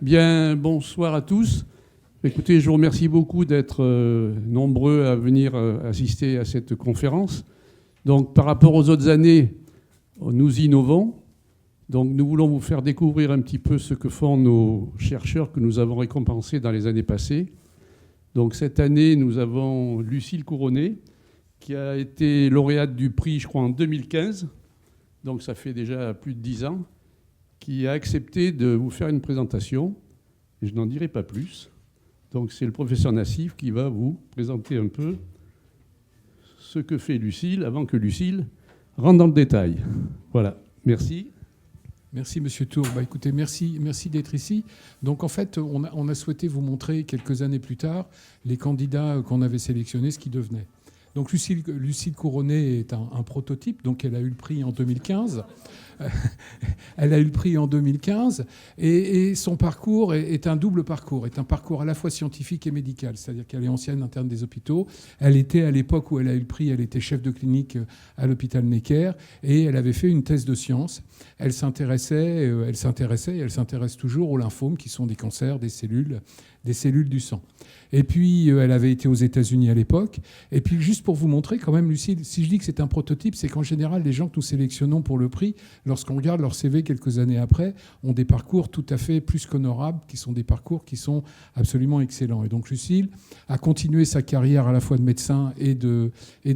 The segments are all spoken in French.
Bien, bonsoir à tous. Écoutez, je vous remercie beaucoup d'être nombreux à venir assister à cette conférence. Donc, par rapport aux autres années, nous innovons. Donc, nous voulons vous faire découvrir un petit peu ce que font nos chercheurs que nous avons récompensés dans les années passées. Donc, cette année, nous avons Lucille Couronné, qui a été lauréate du prix, je crois, en 2015. Donc, ça fait déjà plus de 10 ans. Qui a accepté de vous faire une présentation. Et je n'en dirai pas plus. Donc c'est le professeur Nassif qui va vous présenter un peu ce que fait Lucille avant que Lucille rentre dans le détail. Voilà, merci. Merci Monsieur Tour. Écoutez, merci d'être ici. Donc en fait, on a souhaité vous montrer quelques années plus tard les candidats qu'on avait sélectionnés, ce qu'ils devenaient. Donc Lucille Couronné est un prototype, donc elle a eu le prix en 2015. Elle a eu le prix en 2015 et son parcours est un double parcours, est un parcours à la fois scientifique et médical, c'est-à-dire qu'elle est ancienne interne des hôpitaux. Elle était, à l'époque où elle a eu le prix, elle était chef de clinique à l'hôpital Necker et elle avait fait une thèse de sciences. Elle s'intéressait et elle s'intéresse toujours aux lymphomes qui sont des cancers des cellules du sang. Et puis, elle avait été aux États-Unis à l'époque. Et puis, juste pour vous montrer, quand même, Lucille, si je dis que c'est un prototype, c'est qu'en général, les gens que nous sélectionnons pour le prix, lorsqu'on regarde leur CV quelques années après, ont des parcours tout à fait plus qu'honorables, qui sont des parcours qui sont absolument excellents. Et donc, Lucille a continué sa carrière à la fois de médecin et de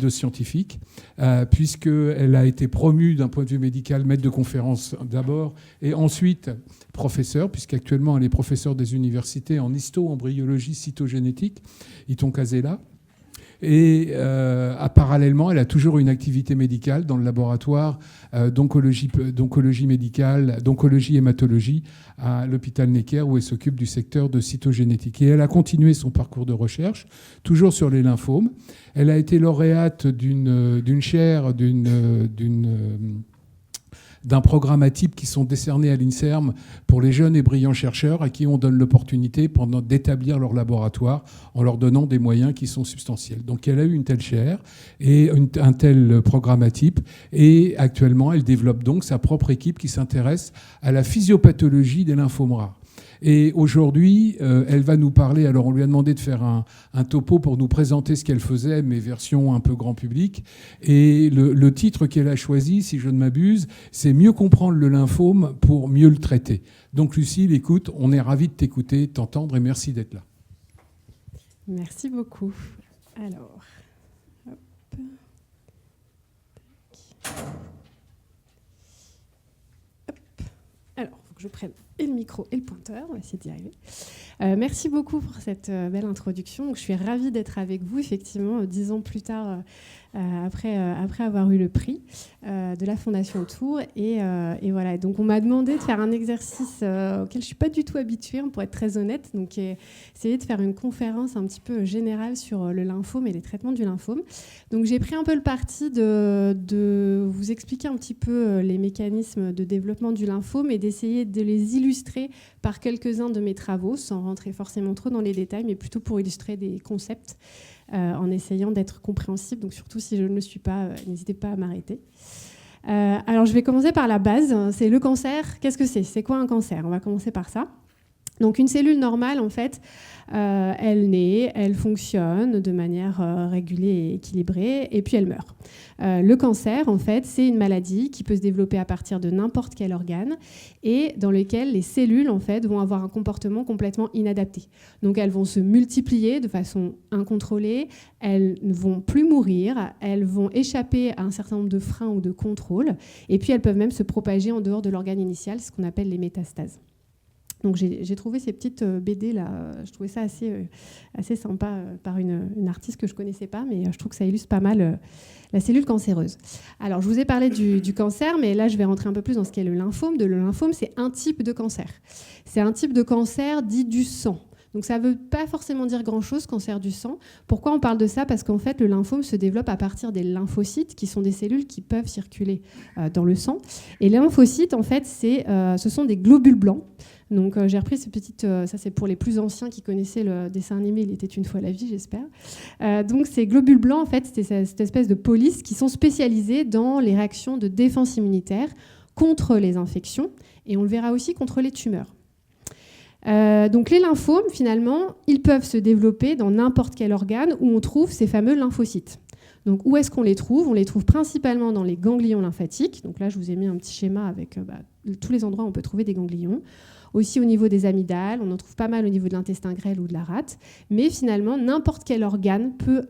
scientifique, puisqu'elle a été promue d'un point de vue médical, maître de conférence d'abord, et ensuite professeure, puisqu'actuellement, elle est professeure des universités en histo-embryologie cytogénétique, Iton Casella. Et parallèlement, elle a toujours une activité médicale dans le laboratoire d'oncologie médicale, d'oncologie hématologie à l'hôpital Necker, où elle s'occupe du secteur de cytogénétique. Et elle a continué son parcours de recherche, toujours sur les lymphomes. Elle a été lauréate d'une chaire, d'un programme à type qui sont décernés à l'INSERM pour les jeunes et brillants chercheurs à qui on donne l'opportunité d'établir leur laboratoire en leur donnant des moyens qui sont substantiels. Donc elle a eu une telle chaire et un tel programme à type et actuellement elle développe donc sa propre équipe qui s'intéresse à la physiopathologie des lymphomes rares. Et aujourd'hui, elle va nous parler, alors on lui a demandé de faire un topo pour nous présenter ce qu'elle faisait, mais version un peu grand public. Et le titre qu'elle a choisi, si je ne m'abuse, c'est « Mieux comprendre le lymphome pour mieux le traiter ». Donc Lucille, écoute, on est ravis de t'écouter, t'entendre et merci d'être là. Merci beaucoup. Alors, hop. Alors, il faut que je prenne et le micro et le pointeur, on va essayer d'y arriver. Merci beaucoup pour cette belle introduction. Donc, je suis ravie d'être avec vous, effectivement, 10 ans plus tard, après avoir eu le prix de la Fondation Tour. Et voilà, donc on m'a demandé de faire un exercice auquel je ne suis pas du tout habituée, pour être très honnête. Donc, essayer de faire une conférence un petit peu générale sur le lymphome et les traitements du lymphome. Donc, j'ai pris un peu le parti de vous expliquer un petit peu les mécanismes de développement du lymphome et d'essayer de les illustrer par quelques-uns de mes travaux, sans rentrer forcément trop dans les détails, mais plutôt pour illustrer des concepts en essayant d'être compréhensible. Donc surtout si je ne le suis pas, n'hésitez pas à m'arrêter. Alors je vais commencer par la base, c'est le cancer. Qu'est-ce que c'est ? C'est quoi un cancer ? On va commencer par ça. Donc une cellule normale, en fait, elle naît, elle fonctionne de manière régulée et équilibrée, et puis elle meurt. Le cancer, en fait, c'est une maladie qui peut se développer à partir de n'importe quel organe et dans lequel les cellules, en fait, vont avoir un comportement complètement inadapté. Donc elles vont se multiplier de façon incontrôlée, elles ne vont plus mourir, elles vont échapper à un certain nombre de freins ou de contrôles, et puis elles peuvent même se propager en dehors de l'organe initial, ce qu'on appelle les métastases. Donc j'ai trouvé ces petites BD là, je trouvais ça assez sympa par une artiste que je connaissais pas, mais je trouve que ça illustre pas mal la cellule cancéreuse. Alors je vous ai parlé du cancer, mais là je vais rentrer un peu plus dans ce qu'est le lymphome. Le lymphome, c'est un type de cancer. C'est un type de cancer dit du sang. Donc ça ne veut pas forcément dire grand-chose, cancer du sang. Pourquoi on parle de ça ? Parce qu'en fait, le lymphome se développe à partir des lymphocytes, qui sont des cellules qui peuvent circuler dans le sang. Et les lymphocytes, en fait, ce sont des globules blancs. Donc j'ai repris ces petites... ça, c'est pour les plus anciens qui connaissaient le dessin animé « Il était une fois la vie », j'espère. Donc ces globules blancs, en fait, c'est cette espèce de police qui sont spécialisés dans les réactions de défense immunitaire contre les infections, et on le verra aussi contre les tumeurs. Donc les lymphomes, finalement, ils peuvent se développer dans n'importe quel organe où on trouve ces fameux lymphocytes. Donc où est-ce qu'on les trouve ? On les trouve principalement dans les ganglions lymphatiques. Donc là, je vous ai mis un petit schéma avec tous les endroits où on peut trouver des ganglions. Aussi au niveau des amygdales, on en trouve pas mal au niveau de l'intestin grêle ou de la rate. Mais finalement, n'importe quel organe peut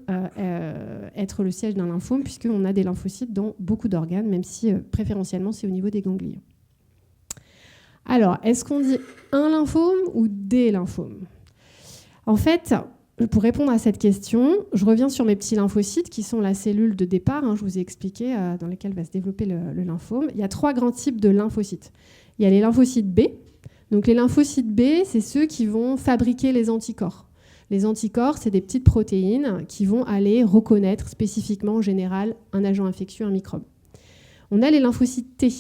être le siège d'un lymphome, puisqu'on a des lymphocytes dans beaucoup d'organes, même si préférentiellement, c'est au niveau des ganglions. Alors, est-ce qu'on dit un lymphome ou des lymphomes ? En fait, pour répondre à cette question, je reviens sur mes petits lymphocytes qui sont la cellule de départ, je vous ai expliqué, dans laquelle va se développer le lymphome. Il y a 3 grands types de lymphocytes. Il y a les lymphocytes B. Donc les lymphocytes B, c'est ceux qui vont fabriquer les anticorps. Les anticorps, c'est des petites protéines qui vont aller reconnaître spécifiquement, en général, un agent infectieux, un microbe. On a les lymphocytes T.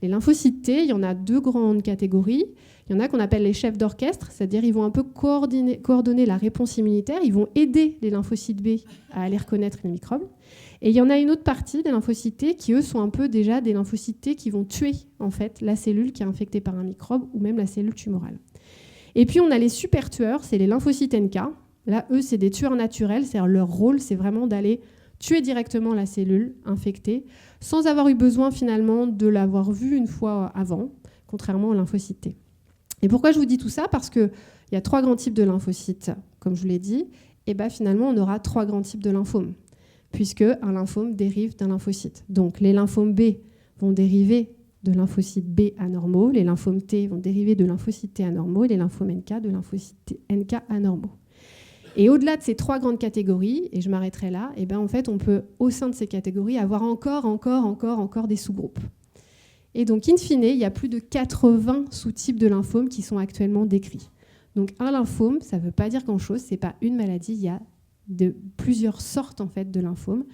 Les lymphocytes T, il y en a 2 grandes catégories. Il y en a qu'on appelle les chefs d'orchestre, c'est-à-dire ils vont un peu coordonner la réponse immunitaire, ils vont aider les lymphocytes B à aller reconnaître les microbes. Et il y en a une autre partie des lymphocytes T qui, eux, sont un peu déjà des lymphocytes T qui vont tuer en fait, la cellule qui est infectée par un microbe ou même la cellule tumorale. Et puis on a les super tueurs, c'est les lymphocytes NK. Là, eux, c'est des tueurs naturels, c'est-à-dire leur rôle, c'est vraiment d'aller tuer directement la cellule infectée sans avoir eu besoin finalement de l'avoir vue une fois avant, contrairement aux lymphocytes T. Et pourquoi je vous dis tout ça ? Parce qu'il y a 3 grands types de lymphocytes, comme je vous l'ai dit, et finalement on aura 3 grands types de lymphomes, puisque un lymphome dérive d'un lymphocyte. Donc les lymphomes B vont dériver de lymphocytes B anormaux, les lymphomes T vont dériver de lymphocytes T anormaux, et les lymphomes NK de lymphocytes NK anormaux. Et au-delà de ces 3 grandes catégories, et je m'arrêterai là, en fait on peut au sein de ces catégories avoir encore des sous-groupes. Et donc, in fine, il y a plus de 80 sous-types de lymphomes qui sont actuellement décrits. Donc, un lymphome, ça ne veut pas dire grand-chose, ce n'est pas une maladie, il y a plusieurs sortes en fait, de lymphomes,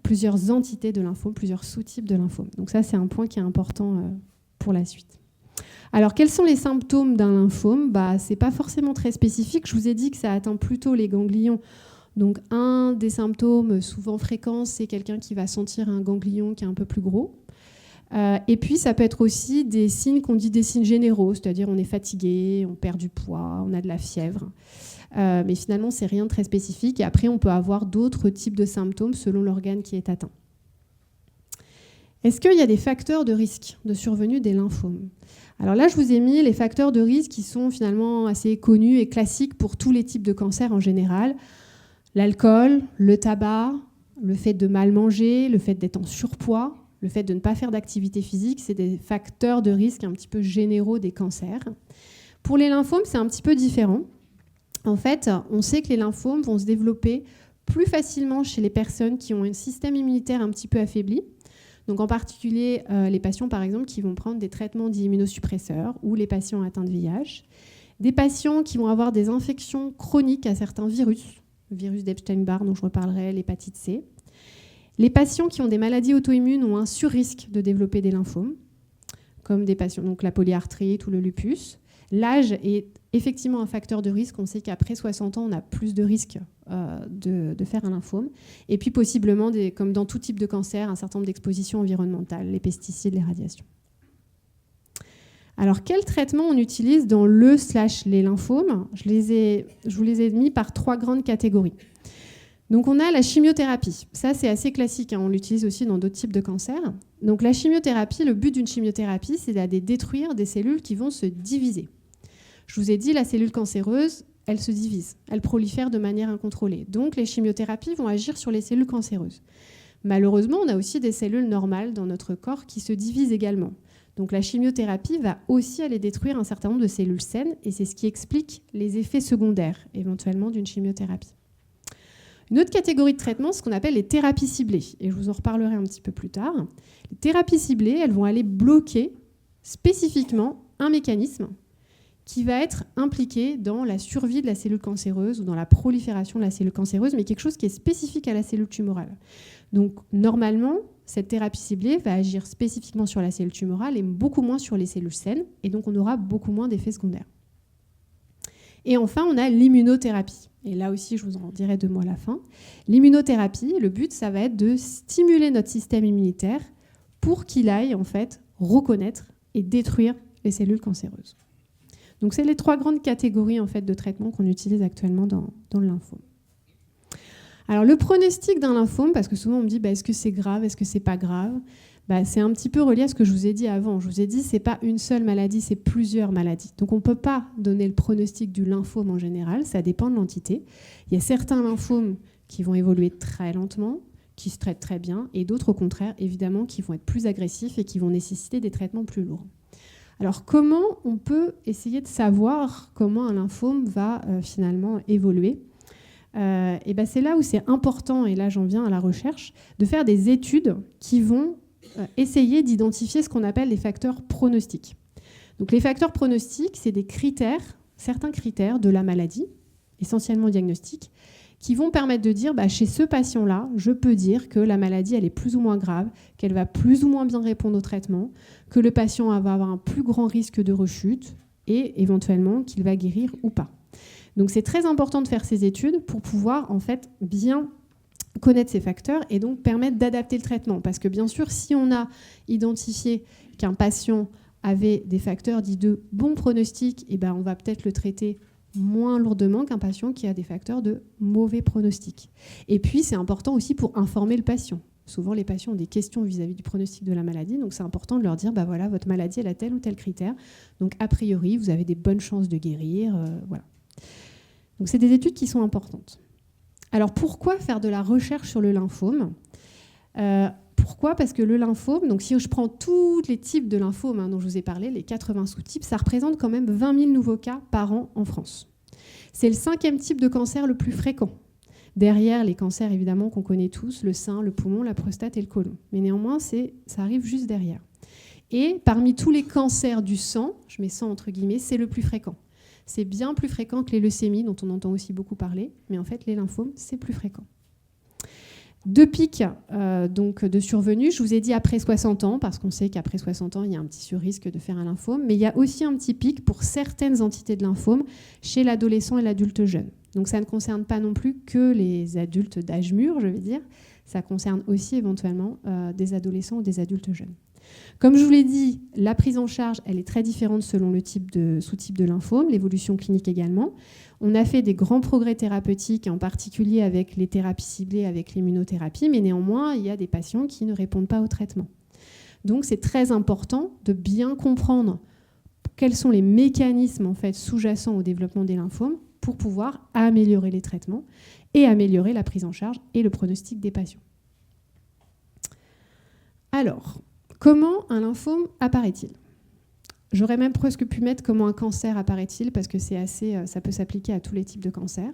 plusieurs entités de lymphomes, plusieurs sous-types de lymphomes. Donc ça, c'est un point qui est important pour la suite. Alors, quels sont les symptômes d'un lymphome ? Ce n'est pas forcément très spécifique. Je vous ai dit que ça atteint plutôt les ganglions. Donc, un des symptômes souvent fréquents, c'est quelqu'un qui va sentir un ganglion qui est un peu plus gros. Et puis, ça peut être aussi des signes qu'on dit des signes généraux, c'est-à-dire on est fatigué, on perd du poids, on a de la fièvre. Mais finalement, c'est rien de très spécifique. Et après, on peut avoir d'autres types de symptômes selon l'organe qui est atteint. Est-ce qu'il y a des facteurs de risque de survenue des lymphomes ? Alors là, je vous ai mis les facteurs de risque qui sont finalement assez connus et classiques pour tous les types de cancers en général. L'alcool, le tabac, le fait de mal manger, le fait d'être en surpoids, le fait de ne pas faire d'activité physique, c'est des facteurs de risque un petit peu généraux des cancers. Pour les lymphomes, c'est un petit peu différent. En fait, on sait que les lymphomes vont se développer plus facilement chez les personnes qui ont un système immunitaire un petit peu affaibli. Donc en particulier, les patients, par exemple, qui vont prendre des traitements d'immunosuppresseurs ou les patients atteints de VIH. Des patients qui vont avoir des infections chroniques à certains virus, le virus d'Epstein-Barr dont je reparlerai, l'hépatite C. Les patients qui ont des maladies auto-immunes ont un surrisque de développer des lymphomes, comme des patients, donc la polyarthrite ou le lupus. L'âge est effectivement un facteur de risque. On sait qu'après 60 ans, on a plus de risques de faire un lymphome. Et puis possiblement, comme dans tout type de cancer, un certain nombre d'expositions environnementales, les pesticides, les radiations. Alors, quel traitement on utilise dans les lymphomes ? Je vous les ai mis par 3 grandes catégories. Donc on a la chimiothérapie. Ça, c'est assez classique, on l'utilise aussi dans d'autres types de cancers. Donc la chimiothérapie, le but d'une chimiothérapie, c'est d'aller détruire des cellules qui vont se diviser. Je vous ai dit, la cellule cancéreuse, elle se divise, elle prolifère de manière incontrôlée. Donc les chimiothérapies vont agir sur les cellules cancéreuses. Malheureusement, on a aussi des cellules normales dans notre corps qui se divisent également. Donc la chimiothérapie va aussi aller détruire un certain nombre de cellules saines, et c'est ce qui explique les effets secondaires, éventuellement, d'une chimiothérapie. Une autre catégorie de traitement, c'est ce qu'on appelle les thérapies ciblées. Et je vous en reparlerai un petit peu plus tard. Les thérapies ciblées, elles vont aller bloquer spécifiquement un mécanisme qui va être impliqué dans la survie de la cellule cancéreuse ou dans la prolifération de la cellule cancéreuse, mais quelque chose qui est spécifique à la cellule tumorale. Donc, normalement, cette thérapie ciblée va agir spécifiquement sur la cellule tumorale et beaucoup moins sur les cellules saines. Et donc, on aura beaucoup moins d'effets secondaires. Et enfin, on a l'immunothérapie. Et là aussi, je vous en dirai 2 mots à la fin. L'immunothérapie, le but, ça va être de stimuler notre système immunitaire pour qu'il aille, en fait, reconnaître et détruire les cellules cancéreuses. Donc c'est les 3 grandes catégories en fait, de traitements qu'on utilise actuellement dans le lymphome. Alors le pronostic d'un lymphome, parce que souvent on me dit est-ce que c'est grave, est-ce que c'est pas grave, c'est un petit peu relié à ce que je vous ai dit avant. Je vous ai dit c'est pas une seule maladie, c'est plusieurs maladies. Donc on ne peut pas donner le pronostic du lymphome en général, ça dépend de l'entité. Il y a certains lymphomes qui vont évoluer très lentement, qui se traitent très bien, et d'autres au contraire, évidemment, qui vont être plus agressifs et qui vont nécessiter des traitements plus lourds. Alors comment on peut essayer de savoir comment un lymphome va finalement évoluer ? C'est là où c'est important, et là j'en viens à la recherche, de faire des études qui vont essayer d'identifier ce qu'on appelle les facteurs pronostiques. Donc les facteurs pronostiques, c'est des critères, certains critères de la maladie, essentiellement diagnostiques, qui vont permettre de dire, chez ce patient-là, je peux dire que la maladie, elle est plus ou moins grave, qu'elle va plus ou moins bien répondre au traitement, que le patient va avoir un plus grand risque de rechute et éventuellement qu'il va guérir ou pas. Donc c'est très important de faire ces études pour pouvoir en fait bien connaître ces facteurs et donc permettre d'adapter le traitement. Parce que bien sûr, si on a identifié qu'un patient avait des facteurs dits de bon pronostic, on va peut-être le traiter moins lourdement qu'un patient qui a des facteurs de mauvais pronostic. Et puis, c'est important aussi pour informer le patient. Souvent, les patients ont des questions vis-à-vis du pronostic de la maladie, donc c'est important de leur dire, voilà, votre maladie, elle a tel ou tel critère. Donc, a priori, vous avez des bonnes chances de guérir. Voilà. Donc, c'est des études qui sont importantes. Alors, pourquoi faire de la recherche sur le lymphome ? Pourquoi ? Parce que le lymphome, donc si je prends tous les types de lymphomes dont je vous ai parlé, les 80 sous-types, ça représente quand même 20 000 nouveaux cas par an en France. C'est le 5e type de cancer le plus fréquent. Derrière les cancers, évidemment, qu'on connaît tous, le sein, le poumon, la prostate et le côlon. Mais néanmoins, ça arrive juste derrière. Et parmi tous les cancers du sang, je mets sang entre guillemets, c'est le plus fréquent. C'est bien plus fréquent que les leucémies, dont on entend aussi beaucoup parler, mais en fait, les lymphomes, c'est plus fréquent. 2 pics donc de survenue. Je vous ai dit après 60 ans, parce qu'on sait qu'après 60 ans, il y a un petit surrisque de faire un lymphome, mais il y a aussi un petit pic pour certaines entités de lymphome chez l'adolescent et l'adulte jeune. Donc ça ne concerne pas non plus que les adultes d'âge mûr, je vais dire, ça concerne aussi éventuellement des adolescents ou des adultes jeunes. Comme je vous l'ai dit, la prise en charge, elle est très différente selon le sous-type de lymphome, l'évolution clinique également. On a fait des grands progrès thérapeutiques, en particulier avec les thérapies ciblées, avec l'immunothérapie, mais néanmoins, il y a des patients qui ne répondent pas au traitement. Donc, c'est très important de bien comprendre quels sont les mécanismes en fait, sous-jacents au développement des lymphomes pour pouvoir améliorer les traitements et améliorer la prise en charge et le pronostic des patients. Alors, comment un lymphome apparaît-il ? J'aurais même presque pu mettre comment un cancer apparaît-il, parce que ça peut s'appliquer à tous les types de cancers.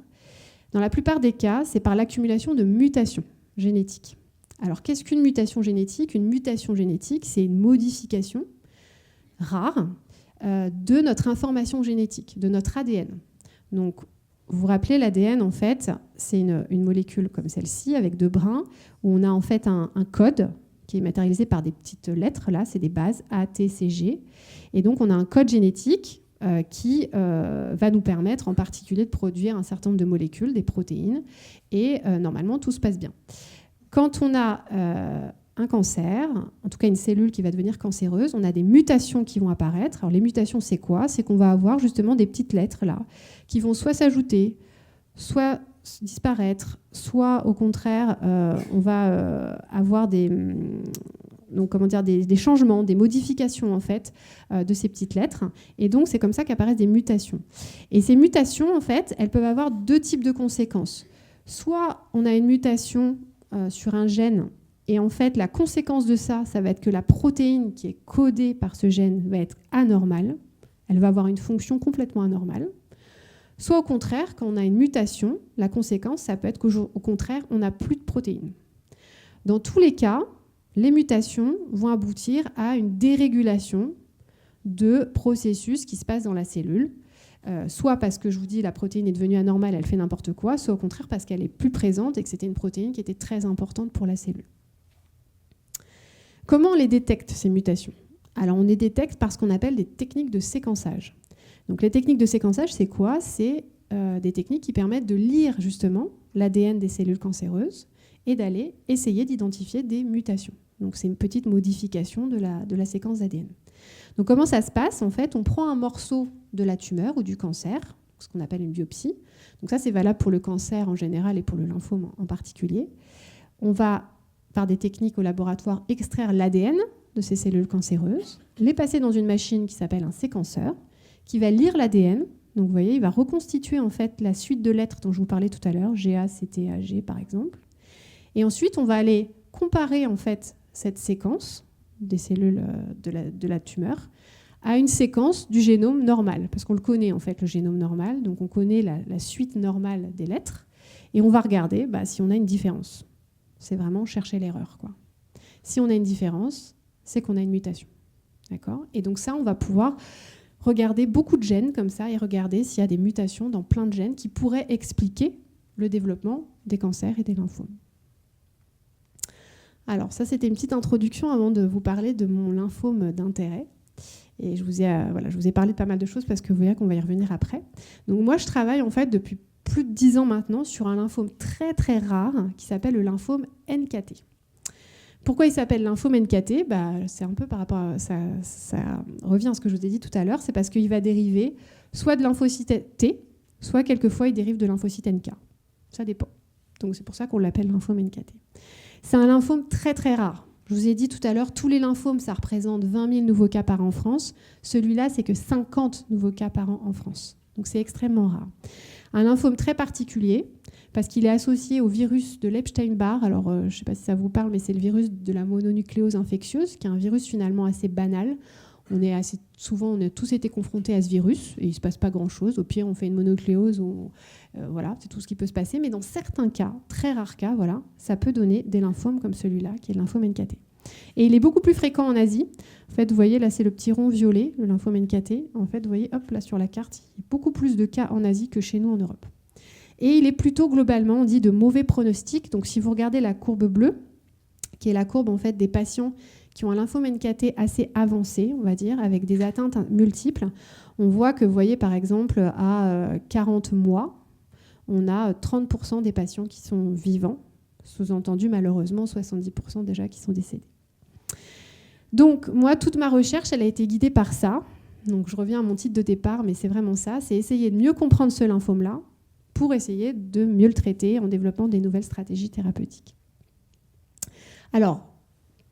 Dans la plupart des cas, c'est par l'accumulation de mutations génétiques. Alors, qu'est-ce qu'une mutation génétique ? Une mutation génétique, c'est une modification rare de notre information génétique, de notre ADN. Donc, vous vous rappelez, l'ADN, en fait, c'est une molécule comme celle-ci, avec 2 brins, où on a en fait un code qui est matérialisé par des petites lettres, là, c'est des bases A, T, C, G. Et donc, on a un code génétique qui va nous permettre en particulier de produire un certain nombre de molécules, des protéines, et normalement, tout se passe bien. Quand on a un cancer, en tout cas une cellule qui va devenir cancéreuse, on a des mutations qui vont apparaître. Alors, les mutations, c'est quoi ? C'est qu'on va avoir justement des petites lettres, là, qui vont soit s'ajouter, soit disparaître, soit au contraire, on va avoir des changements, des modifications en fait de ces petites lettres. Et donc, c'est comme ça qu'apparaissent des mutations. Et ces mutations, en fait, elles peuvent avoir 2 types de conséquences. Soit on a une mutation sur un gène, et en fait, la conséquence de ça va être que la protéine qui est codée par ce gène va être anormale. Elle va avoir une fonction complètement anormale. Soit au contraire, quand on a une mutation, la conséquence, ça peut être qu'au contraire, on n'a plus de protéines. Dans tous les cas, les mutations vont aboutir à une dérégulation de processus qui se passent dans la cellule, soit parce que, je vous dis, la protéine est devenue anormale, elle fait n'importe quoi, soit au contraire parce qu'elle est plus présente et que c'était une protéine qui était très importante pour la cellule. Comment on les détecte, ces mutations ? Alors, on les détecte par ce qu'on appelle des techniques de séquençage. Donc les techniques de séquençage, c'est quoi ? C'est des techniques qui permettent de lire justement l'ADN des cellules cancéreuses et d'aller essayer d'identifier des mutations. Donc c'est une petite modification de la séquence d'ADN. Donc comment ça se passe? En fait, on prend un morceau de la tumeur ou du cancer, ce qu'on appelle une biopsie. Donc ça, c'est valable pour le cancer en général et pour le lymphome en particulier. On va, par des techniques au laboratoire, extraire l'ADN de ces cellules cancéreuses, les passer dans une machine qui s'appelle un séquenceur, qui va lire l'ADN. Donc vous voyez, il va reconstituer en fait la suite de lettres dont je vous parlais tout à l'heure, GA, CT, AG par exemple. Et ensuite, on va aller comparer en fait cette séquence des cellules de la tumeur à une séquence du génome normal, parce qu'on le connaît en fait, le génome normal, donc on connaît la suite normale des lettres, et on va regarder si on a une différence. C'est vraiment chercher l'erreur, quoi. Si on a une différence, c'est qu'on a une mutation. D'accord ? Et donc ça, on va pouvoir regarder beaucoup de gènes comme ça et regarder s'il y a des mutations dans plein de gènes qui pourraient expliquer le développement des cancers et des lymphomes. Alors ça, c'était une petite introduction avant de vous parler de mon lymphome d'intérêt. Et je vous ai parlé de pas mal de choses parce que vous verrez qu'on va y revenir après. Donc moi, je travaille en fait depuis plus de 10 ans maintenant sur un lymphome très très rare qui s'appelle le lymphome NKT. Pourquoi il s'appelle lymphome NKT ? C'est un peu par rapport à ça revient à ce que je vous ai dit tout à l'heure, c'est parce qu'il va dériver soit de lymphocyte T, soit quelquefois il dérive de lymphocyte NK. Ça dépend. Donc c'est pour ça qu'on l'appelle lymphome NKT. C'est un lymphome très très rare. Je vous ai dit tout à l'heure, tous les lymphomes, ça représente 20 000 nouveaux cas par an en France. Celui-là, c'est que 50 nouveaux cas par an en France. Donc c'est extrêmement rare. Un lymphome très particulier, parce qu'il est associé au virus de l'Epstein-Barr. Alors, je ne sais pas si ça vous parle, mais c'est le virus de la mononucléose infectieuse, qui est un virus finalement assez banal. On a tous été confrontés à ce virus, et il ne se passe pas grand-chose. Au pire, on fait une mononucléose, voilà, c'est tout ce qui peut se passer. Mais dans certains cas, très rares cas, voilà, ça peut donner des lymphomes comme celui-là, qui est le lymphome NKT. Et il est beaucoup plus fréquent en Asie. En fait, vous voyez, là, c'est le petit rond violet, le lymphome NKT. En fait, vous voyez, hop, là, sur la carte, il y a beaucoup plus de cas en Asie que chez nous en Europe. Et il est plutôt globalement, on dit, de mauvais pronostic. Donc, si vous regardez la courbe bleue, qui est la courbe, en fait, des patients qui ont un lymphome NKT assez avancé, on va dire, avec des atteintes multiples, on voit que, vous voyez, par exemple, à 40 mois, on a 30% des patients qui sont vivants, sous-entendu, malheureusement, 70% déjà qui sont décédés. Donc, moi, toute ma recherche, elle a été guidée par ça. Donc, je reviens à mon titre de départ, mais c'est vraiment ça, c'est essayer de mieux comprendre ce lymphome-là pour essayer de mieux le traiter en développant des nouvelles stratégies thérapeutiques. Alors,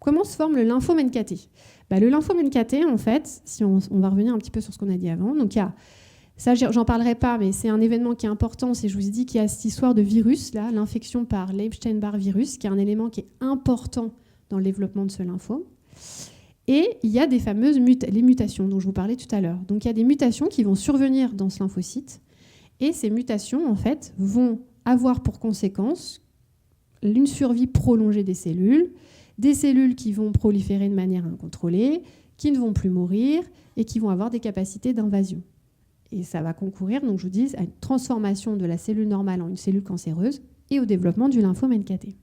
comment se forme le lymphome NKT ? Le lymphome NKT, en fait, si on va revenir un petit peu sur ce qu'on a dit avant, donc il y a, ça, j'en parlerai pas, mais c'est un événement qui est important, c'est, je vous ai dit qu'il y a cette histoire de virus, là, l'infection par l'Epstein-Barr virus, qui est un élément qui est important dans le développement de ce lymphome. Et il y a des fameuses les mutations dont je vous parlais tout à l'heure. Donc il y a des mutations qui vont survenir dans ce lymphocyte, et ces mutations, en fait, vont avoir pour conséquence une survie prolongée des cellules qui vont proliférer de manière incontrôlée, qui ne vont plus mourir et qui vont avoir des capacités d'invasion. Et ça va concourir, donc je vous dis, à une transformation de la cellule normale en une cellule cancéreuse et au développement du lymphome NKT.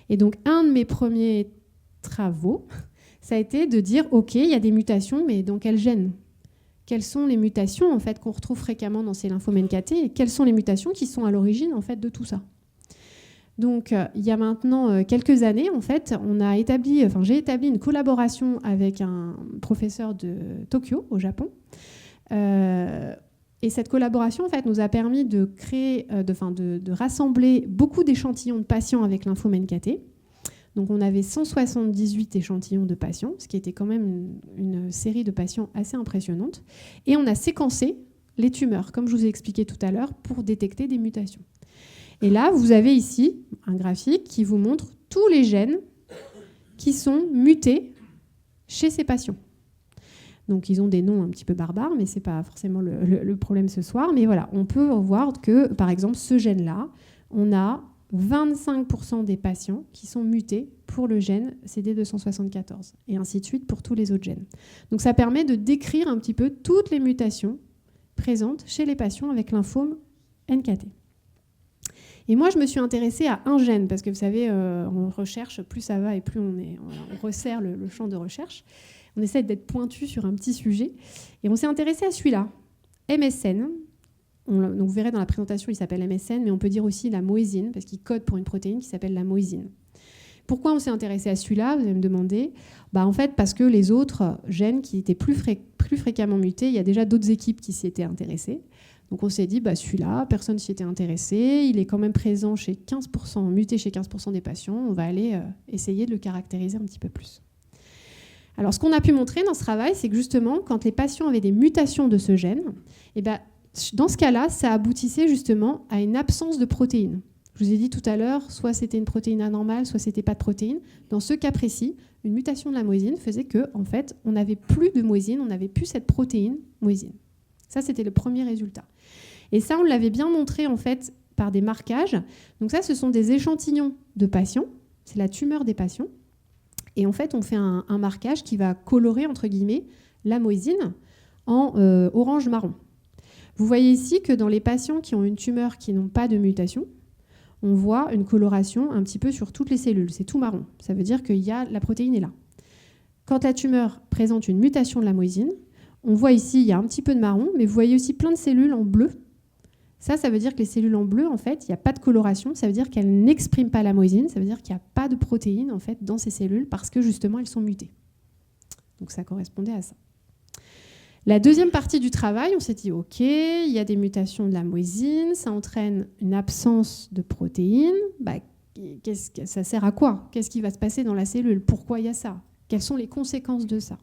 Et donc, un de mes premiers travaux, ça a été de dire, OK, il y a des mutations, mais dans quel gène ? Quelles sont les mutations en fait, qu'on retrouve fréquemment dans ces lymphomes NKT et quelles sont les mutations qui sont à l'origine en fait, de tout ça ? Donc, il y a maintenant quelques années, en fait, j'ai établi une collaboration avec un professeur de Tokyo, au Japon. Et cette collaboration, en fait, nous a permis de créer, de rassembler beaucoup d'échantillons de patients avec lymphome NKT. Donc, on avait 178 échantillons de patients, ce qui était quand même une série de patients assez impressionnante. Et on a séquencé les tumeurs, comme je vous ai expliqué tout à l'heure, pour détecter des mutations. Et là, vous avez ici un graphique qui vous montre tous les gènes qui sont mutés chez ces patients. Donc, ils ont des noms un petit peu barbares, mais ce n'est pas forcément le problème ce soir. Mais voilà, on peut voir que, par exemple, ce gène-là, on a 25% des patients qui sont mutés pour le gène CD274, et ainsi de suite pour tous les autres gènes. Donc, ça permet de décrire un petit peu toutes les mutations présentes chez les patients avec lymphome NKT. Et moi, je me suis intéressée à un gène, parce que vous savez, en recherche, plus ça va et plus on resserre le champ de recherche. On essaie d'être pointu sur un petit sujet. Et on s'est intéressé à celui-là, MSN. Donc vous verrez dans la présentation, il s'appelle MSN, mais on peut dire aussi la moésine, parce qu'il code pour une protéine qui s'appelle la moésine. Pourquoi on s'est intéressé à celui-là, vous allez me demander. En fait, parce que les autres gènes qui étaient plus fréquemment mutés, il y a déjà d'autres équipes qui s'y étaient intéressées. Donc on s'est dit, celui-là, personne s'y était intéressé, il est quand même présent chez 15%, muté chez 15% des patients, on va aller essayer de le caractériser un petit peu plus. Alors ce qu'on a pu montrer dans ce travail, c'est que justement, quand les patients avaient des mutations de ce gène, dans ce cas-là, ça aboutissait justement à une absence de protéines. Je vous ai dit tout à l'heure, soit c'était une protéine anormale, soit c'était pas de protéine. Dans ce cas précis, une mutation de la moésine faisait que, en fait, on n'avait plus de moésine, on n'avait plus cette protéine moésine. Ça, c'était le premier résultat. Et ça, on l'avait bien montré, en fait, par des marquages. Donc ça, ce sont des échantillons de patients. C'est la tumeur des patients. Et en fait, on fait un marquage qui va colorer, entre guillemets, la moésine en orange-marron. Vous voyez ici que dans les patients qui ont une tumeur qui n'ont pas de mutation, on voit une coloration un petit peu sur toutes les cellules. C'est tout marron. Ça veut dire que la protéine est là. Quand la tumeur présente une mutation de la moésine, on voit ici, il y a un petit peu de marron, mais vous voyez aussi plein de cellules en bleu. Ça veut dire que les cellules en bleu, en fait, il n'y a pas de coloration. Ça veut dire qu'elles n'expriment pas la moésine. Ça veut dire qu'il n'y a pas de protéines, en fait, dans ces cellules parce que, justement, elles sont mutées. Donc, ça correspondait à ça. La deuxième partie du travail, on s'est dit, OK, il y a des mutations de la moésine, ça entraîne une absence de protéines. Ça sert à quoi? Qu'est-ce qui va se passer dans la cellule? Pourquoi il y a ça? Quelles sont les conséquences de ça?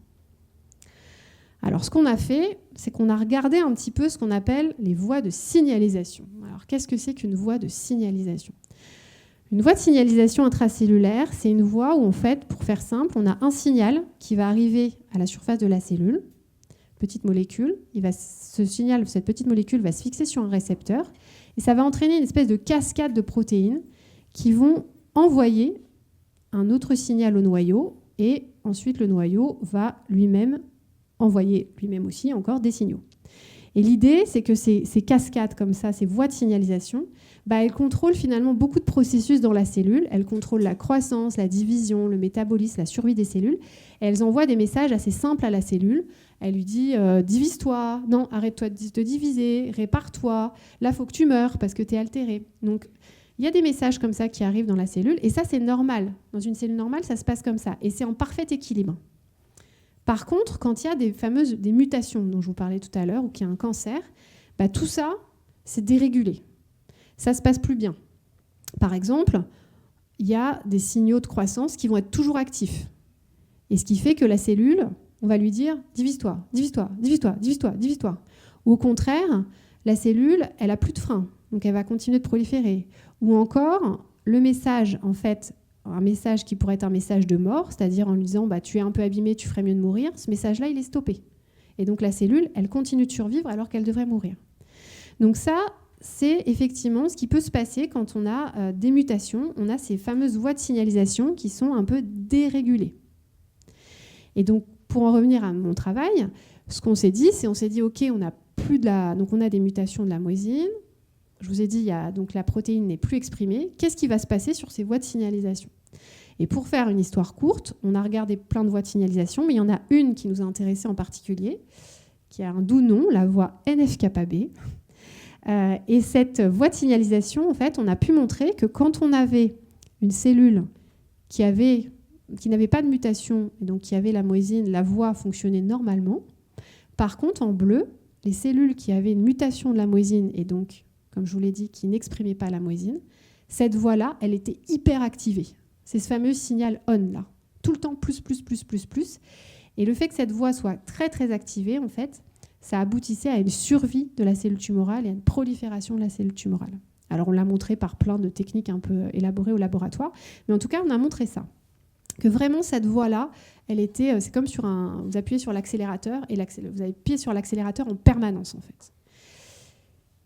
Alors, ce qu'on a fait, c'est qu'on a regardé un petit peu ce qu'on appelle les voies de signalisation. Alors, qu'est-ce que c'est qu'une voie de signalisation? Une voie de signalisation intracellulaire, c'est une voie où, en fait, pour faire simple, on a un signal qui va arriver à la surface de la cellule, petite molécule. Cette petite molécule va se fixer sur un récepteur et ça va entraîner une espèce de cascade de protéines qui vont envoyer un autre signal au noyau et ensuite le noyau va lui-même envoyer lui-même aussi encore des signaux. Et l'idée, c'est que ces cascades comme ça, ces voies de signalisation, elles contrôlent finalement beaucoup de processus dans la cellule. Elles contrôlent la croissance, la division, le métabolisme, la survie des cellules. Et elles envoient des messages assez simples à la cellule. Elle lui dit divise-toi, non, arrête-toi de te diviser, répare-toi, là, il faut que tu meurs parce que tu es altéré. Donc, il y a des messages comme ça qui arrivent dans la cellule. Et ça, c'est normal. Dans une cellule normale, ça se passe comme ça. Et c'est en parfait équilibre. Par contre, quand il y a des mutations dont je vous parlais tout à l'heure ou qu'il y a un cancer, tout ça, c'est dérégulé. Ça ne se passe plus bien. Par exemple, il y a des signaux de croissance qui vont être toujours actifs. Et ce qui fait que la cellule, on va lui dire « divise-toi, divise-toi, divise-toi, divise-toi, divise-toi ». Ou au contraire, la cellule, elle n'a plus de frein, donc elle va continuer de proliférer. Ou encore, le message, en fait, un message qui pourrait être un message de mort, c'est-à-dire en lui disant tu es un peu abîmé, tu ferais mieux de mourir, ce message-là, il est stoppé. Et donc la cellule, elle continue de survivre alors qu'elle devrait mourir. Donc ça, c'est effectivement ce qui peut se passer quand on a des mutations. On a ces fameuses voies de signalisation qui sont un peu dérégulées. Et donc, pour en revenir à mon travail, ce qu'on s'est dit, OK, on a des mutations de la moésine. Je vous ai dit, donc la protéine n'est plus exprimée. Qu'est-ce qui va se passer sur ces voies de signalisation? Et pour faire une histoire courte, on a regardé plein de voies de signalisation, mais il y en a une qui nous a intéressé en particulier, qui a un doux nom, la voie NF-κB. Et cette voie de signalisation, en fait, on a pu montrer que quand on avait une cellule qui n'avait pas de mutation, et donc qui avait la moésine, la voie fonctionnait normalement. Par contre, en bleu, les cellules qui avaient une mutation de la moésine, et donc, comme je vous l'ai dit, qui n'exprimaient pas la moésine, cette voie-là, elle était hyper activée. C'est ce fameux signal on, là. Tout le temps, plus. Et le fait que cette voie soit très, très activée, en fait, ça aboutissait à une survie de la cellule tumorale et à une prolifération de la cellule tumorale. Alors, on l'a montré par plein de techniques un peu élaborées au laboratoire, mais en tout cas, on a montré ça. Que vraiment, cette voie-là, c'est comme vous appuyez sur l'accélérateur et vous appuyez sur l'accélérateur en permanence, en fait.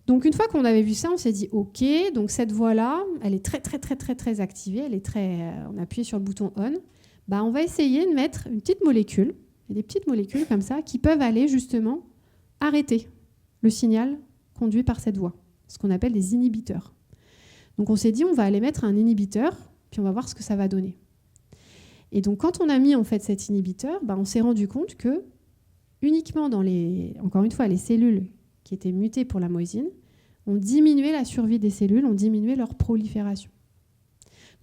Donc, une fois qu'on avait vu ça, on s'est dit, OK, donc cette voie-là, elle est très, très, très, très, très activée. On a appuyé sur le bouton on. On va essayer de mettre une petite molécule. Il y a des petites molécules comme ça qui peuvent aller justement arrêter le signal conduit par cette voie, ce qu'on appelle des inhibiteurs. Donc, on s'est dit, on va aller mettre un inhibiteur, puis on va voir ce que ça va donner. Et donc, quand on a mis en fait cet inhibiteur, on s'est rendu compte que uniquement encore une fois, les cellules qui étaient mutées pour la moésine, on diminuait la survie des cellules, on diminuait leur prolifération.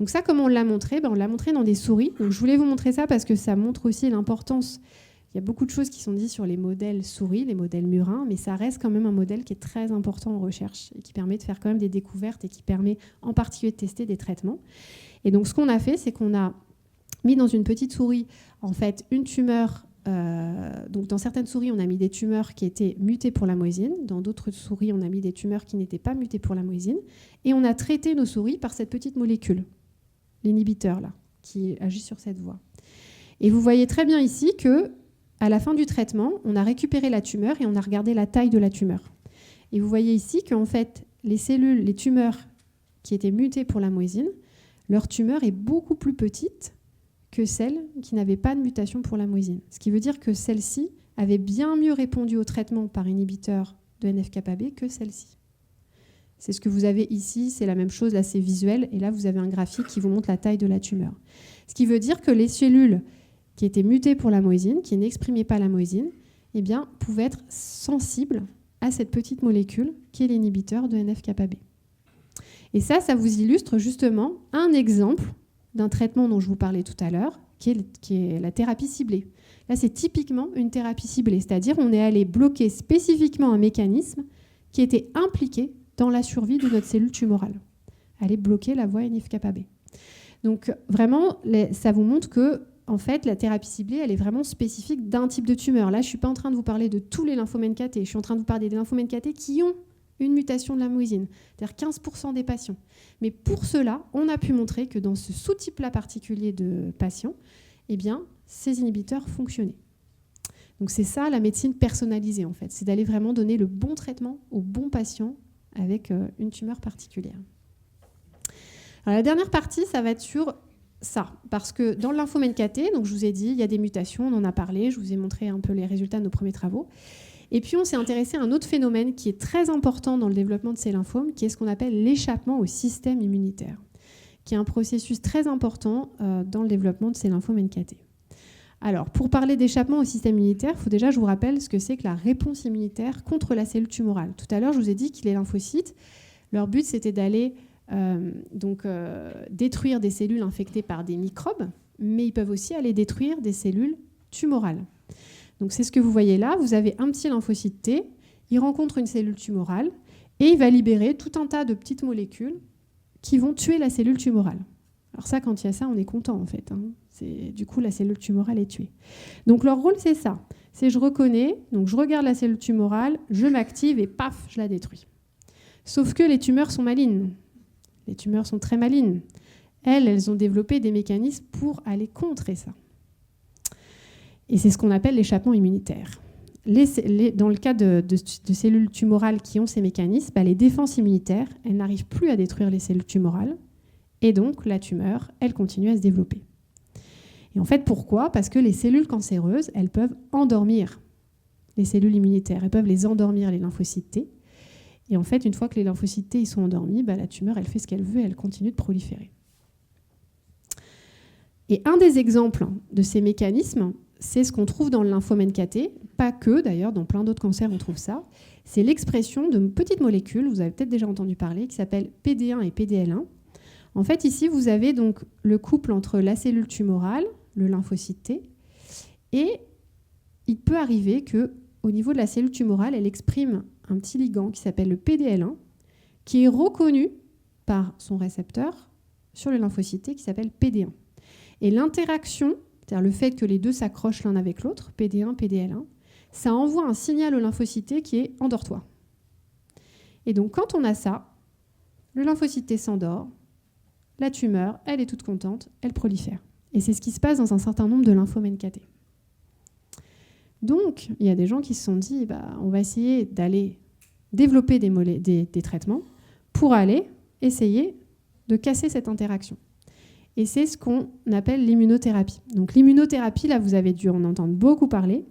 Donc ça, comment on l'a montré? On l'a montré dans des souris. Donc je voulais vous montrer ça parce que ça montre aussi l'importance. Il y a beaucoup de choses qui sont dites sur les modèles souris, les modèles murins, mais ça reste quand même un modèle qui est très important en recherche et qui permet de faire quand même des découvertes et qui permet en particulier de tester des traitements. Et donc ce qu'on a fait, c'est qu'on a mis dans une petite souris en fait une tumeur. Donc dans certaines souris, on a mis des tumeurs qui étaient mutées pour la moésine. Dans d'autres souris, on a mis des tumeurs qui n'étaient pas mutées pour la moésine. Et on a traité nos souris par cette petite molécule, l'inhibiteur là, qui agit sur cette voie. Et vous voyez très bien ici que à la fin du traitement, on a récupéré la tumeur et on a regardé la taille de la tumeur. Et vous voyez ici qu'en fait, les cellules, les tumeurs qui étaient mutées pour la moésine, leur tumeur est beaucoup plus petite que celles qui n'avaient pas de mutation pour la moésine. Ce qui veut dire que celle-ci avait bien mieux répondu au traitement par inhibiteur de NF-κB que celle-ci. C'est ce que vous avez ici, c'est la même chose, là c'est visuel, et là vous avez un graphique qui vous montre la taille de la tumeur. Ce qui veut dire que les cellules qui étaient mutées pour la moésine, qui n'exprimaient pas la moésine, eh bien, pouvaient être sensibles à cette petite molécule qui est l'inhibiteur de NF-κB. Et ça vous illustre justement un exemple d'un traitement dont je vous parlais tout à l'heure, qui est la thérapie ciblée. Là, c'est typiquement une thérapie ciblée, c'est-à-dire on est allé bloquer spécifiquement un mécanisme qui était impliqué dans la survie de notre cellule tumorale. Aller bloquer la voie NF-κB. Donc vraiment, ça vous montre que en fait, la thérapie ciblée, elle est vraiment spécifique d'un type de tumeur. Là, je ne suis pas en train de vous parler de tous les lymphomènes KT. Je suis en train de vous parler des lymphomènes KT qui ont une mutation de la moésine, c'est-à-dire 15% des patients. Mais pour cela, on a pu montrer que dans ce sous-type-là particulier de patients, eh bien, ces inhibiteurs fonctionnaient. Donc c'est ça la médecine personnalisée, en fait. C'est d'aller vraiment donner le bon traitement au bon patient avec une tumeur particulière. Alors, la dernière partie, ça va être sur ça, parce que dans le lymphomène KT, donc je vous ai dit, il y a des mutations, on en a parlé, je vous ai montré un peu les résultats de nos premiers travaux. Et puis on s'est intéressé à un autre phénomène qui est très important dans le développement de ces lymphomes, qui est ce qu'on appelle l'échappement au système immunitaire, qui est un processus très important dans le développement de ces lymphomènes KT. Alors, pour parler d'échappement au système immunitaire, il faut déjà, je vous rappelle, ce que c'est que la réponse immunitaire contre la cellule tumorale. Tout à l'heure, je vous ai dit que les lymphocytes, leur but, c'était d'aller détruire des cellules infectées par des microbes, mais ils peuvent aussi aller détruire des cellules tumorales. Donc c'est ce que vous voyez là, vous avez un petit lymphocyte T, il rencontre une cellule tumorale et il va libérer tout un tas de petites molécules qui vont tuer la cellule tumorale. Alors ça, quand il y a ça, on est content en fait. Du coup, la cellule tumorale est tuée. Donc leur rôle, c'est ça. C'est je reconnais, donc je regarde la cellule tumorale, je m'active et paf, je la détruis. Sauf que les tumeurs sont malignes. Les tumeurs sont très malignes. Elles ont développé des mécanismes pour aller contrer ça. Et c'est ce qu'on appelle l'échappement immunitaire. Dans le cas de cellules tumorales qui ont ces mécanismes, les défenses immunitaires, elles n'arrivent plus à détruire les cellules tumorales. Et donc, la tumeur, elle continue à se développer. Et en fait, pourquoi ? Parce que les cellules cancéreuses, elles peuvent endormir les cellules immunitaires. Elles peuvent les endormir, les lymphocytes T. Et en fait, une fois que les lymphocytes T ils sont endormis, la tumeur, elle fait ce qu'elle veut et elle continue de proliférer. Et un des exemples de ces mécanismes, c'est ce qu'on trouve dans le lymphomène KT, pas que d'ailleurs, dans plein d'autres cancers, on trouve ça. C'est l'expression de petites molécules, vous avez peut-être déjà entendu parler, qui s'appellent PD1 et PDL1. En fait, ici, vous avez donc le couple entre la cellule tumorale, le lymphocyte T, et il peut arriver qu'au niveau de la cellule tumorale, elle exprime un petit ligand qui s'appelle le PDL1, qui est reconnu par son récepteur sur le lymphocyte T qui s'appelle PD1. Et l'interaction, c'est-à-dire le fait que les deux s'accrochent l'un avec l'autre, PD1, PDL1, ça envoie un signal au lymphocyte T qui est « endors-toi ». Et donc quand on a ça, le lymphocyte T s'endort, la tumeur, elle est toute contente, elle prolifère. Et c'est ce qui se passe dans un certain nombre de lymphomènes KT. Donc, il y a des gens qui se sont dit, on va essayer d'aller développer des traitements pour aller essayer de casser cette interaction. Et c'est ce qu'on appelle l'immunothérapie. Donc l'immunothérapie, là, vous avez dû en entendre beaucoup parler.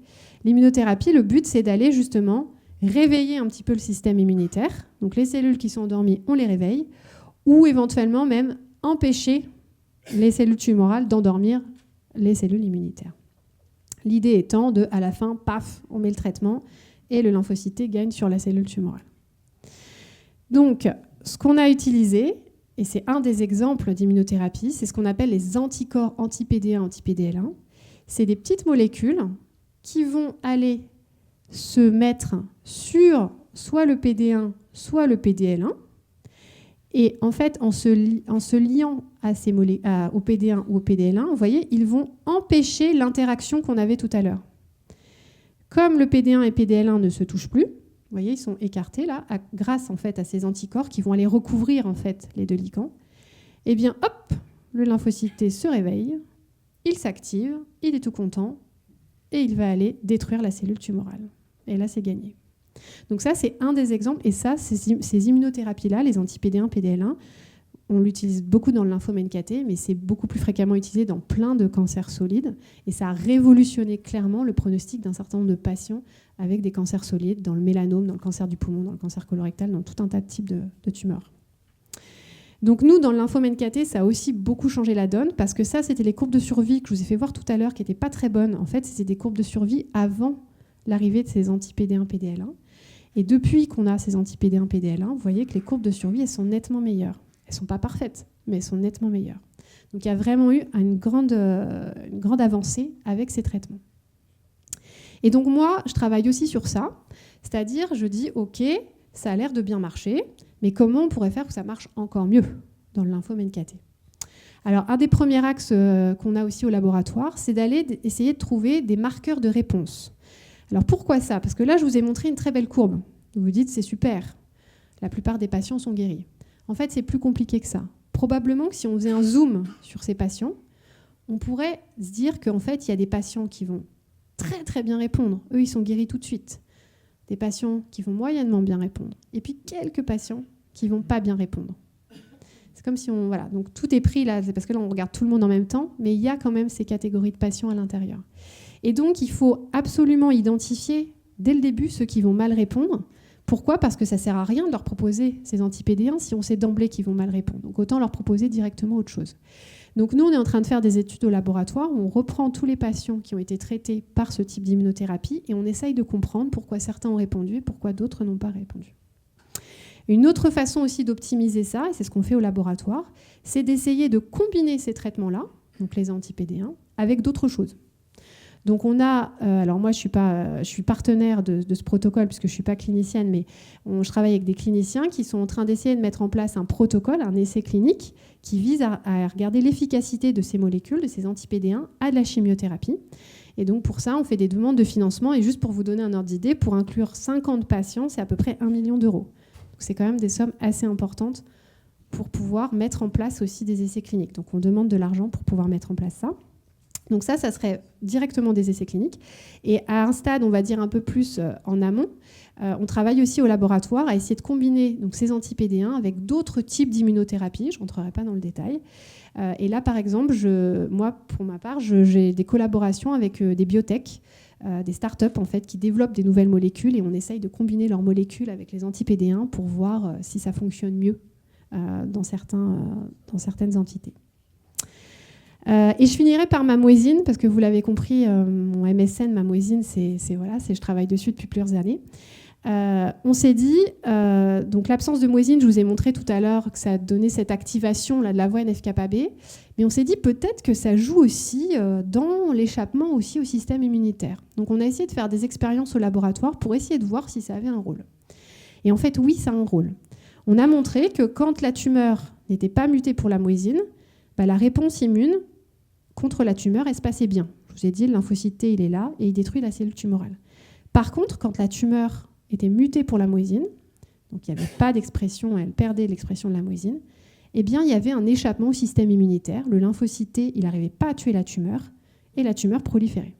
L'immunothérapie, le but, c'est d'aller justement réveiller un petit peu le système immunitaire. Donc les cellules qui sont endormies, on les réveille, ou éventuellement même empêcher les cellules tumorales d'endormir les cellules immunitaires. L'idée étant à la fin, paf, on met le traitement et le lymphocyte T gagne sur la cellule tumorale. Donc, ce qu'on a utilisé, et c'est un des exemples d'immunothérapie, c'est ce qu'on appelle les anticorps anti-PD1, anti-PDL1. C'est des petites molécules qui vont aller se mettre sur soit le PD1, soit le PDL1. Et en fait, en se liant au PD1 ou au PDL1, vous voyez, ils vont empêcher l'interaction qu'on avait tout à l'heure. Comme le PD1 et PDL1 ne se touchent plus, vous voyez, ils sont écartés là, grâce en fait à ces anticorps qui vont aller recouvrir en fait les deux ligands. Eh bien, hop, le lymphocyte T se réveille, il s'active, il est tout content et il va aller détruire la cellule tumorale. Et là, c'est gagné. Donc ça, c'est un des exemples. Et ça, ces immunothérapies-là, les anti-PD1, PDL1, on l'utilise beaucoup dans le lymphome NKT, mais c'est beaucoup plus fréquemment utilisé dans plein de cancers solides. Et ça a révolutionné clairement le pronostic d'un certain nombre de patients avec des cancers solides, dans le mélanome, dans le cancer du poumon, dans le cancer colorectal, dans tout un tas de types de tumeurs. Donc nous, dans le lymphome NKT, ça a aussi beaucoup changé la donne, parce que ça, c'était les courbes de survie que je vous ai fait voir tout à l'heure, qui n'étaient pas très bonnes. En fait, c'était des courbes de survie avant l'arrivée de ces anti-PD1, PDL1. Et depuis qu'on a ces anti-PD1, PDL1, vous voyez que les courbes de survie, elles sont nettement meilleures. Elles ne sont pas parfaites, mais elles sont nettement meilleures. Donc il y a vraiment eu une grande avancée avec ces traitements. Et donc moi, je travaille aussi sur ça, c'est-à-dire je dis, OK, ça a l'air de bien marcher, mais comment on pourrait faire que ça marche encore mieux dans le lymphome NKT ? Alors un des premiers axes qu'on a aussi au laboratoire, c'est d'aller essayer de trouver des marqueurs de réponse. Alors pourquoi ça ? Parce que là, je vous ai montré une très belle courbe. Vous vous dites, c'est super, la plupart des patients sont guéris. En fait, c'est plus compliqué que ça. Probablement que si on faisait un zoom sur ces patients, on pourrait se dire qu'en fait, il y a des patients qui vont très très bien répondre. Eux, ils sont guéris tout de suite. Des patients qui vont moyennement bien répondre. Et puis quelques patients qui ne vont pas bien répondre. C'est comme si on... Voilà, donc tout est pris là, c'est parce que là, on regarde tout le monde en même temps, mais il y a quand même ces catégories de patients à l'intérieur. Et donc, il faut absolument identifier dès le début ceux qui vont mal répondre. Pourquoi ? Parce que ça ne sert à rien de leur proposer ces anti-PD1 si on sait d'emblée qu'ils vont mal répondre. Donc, autant leur proposer directement autre chose. Donc, nous, on est en train de faire des études au laboratoire où on reprend tous les patients qui ont été traités par ce type d'immunothérapie et on essaye de comprendre pourquoi certains ont répondu et pourquoi d'autres n'ont pas répondu. Une autre façon aussi d'optimiser ça, et c'est ce qu'on fait au laboratoire, c'est d'essayer de combiner ces traitements-là, donc les anti-PD1, avec d'autres choses. Donc on a, alors moi je suis partenaire de ce protocole puisque je ne suis pas clinicienne, mais je travaille avec des cliniciens qui sont en train d'essayer de mettre en place un protocole, un essai clinique qui vise à regarder l'efficacité de ces molécules, de ces anti-PD1 à de la chimiothérapie. Et donc pour ça, on fait des demandes de financement et juste pour vous donner un ordre d'idée, pour inclure 50 patients, c'est à peu près 1 million d'euros. Donc c'est quand même des sommes assez importantes pour pouvoir mettre en place aussi des essais cliniques. Donc on demande de l'argent pour pouvoir mettre en place ça. Donc ça serait directement des essais cliniques. Et à un stade, on va dire un peu plus en amont, on travaille aussi au laboratoire à essayer de combiner donc, ces anti-PD1 avec d'autres types d'immunothérapie. Je ne rentrerai pas dans le détail. Et là, par exemple, moi, pour ma part, j'ai des collaborations avec des biotech, des startups en fait, qui développent des nouvelles molécules et on essaye de combiner leurs molécules avec les anti-PD1 pour voir si ça fonctionne mieux dans certaines entités. Et je finirai par ma moésine, parce que vous l'avez compris, mon MSN, ma moésine, je travaille dessus depuis plusieurs années. On s'est dit, donc l'absence de moésine, je vous ai montré tout à l'heure que ça donnait cette activation là, de la voie NF-κB, mais on s'est dit peut-être que ça joue aussi dans l'échappement aussi au système immunitaire. Donc on a essayé de faire des expériences au laboratoire pour essayer de voir si ça avait un rôle. Et en fait, oui, ça a un rôle. On a montré que quand la tumeur n'était pas mutée pour la moésine, la réponse immune contre la tumeur, elle se passait bien. Je vous ai dit, le lymphocyte T, il est là et il détruit la cellule tumorale. Par contre, quand la tumeur était mutée pour la moésine, donc il n'y avait pas d'expression, elle perdait l'expression de la moésine, eh bien, il y avait un échappement au système immunitaire. Le lymphocyte T, il n'arrivait pas à tuer la tumeur et la tumeur proliférait.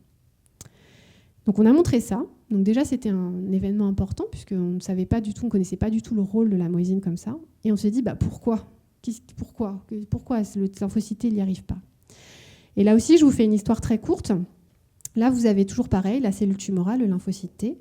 Donc on a montré ça. Donc déjà, c'était un événement important puisqu'on ne savait pas du tout, on ne connaissait pas du tout le rôle de la moésine comme ça. Et on s'est dit, pourquoi le lymphocyte T, il n'y arrive pas? Et là aussi, je vous fais une histoire très courte. Là, vous avez toujours pareil, la cellule tumorale, le lymphocyte T.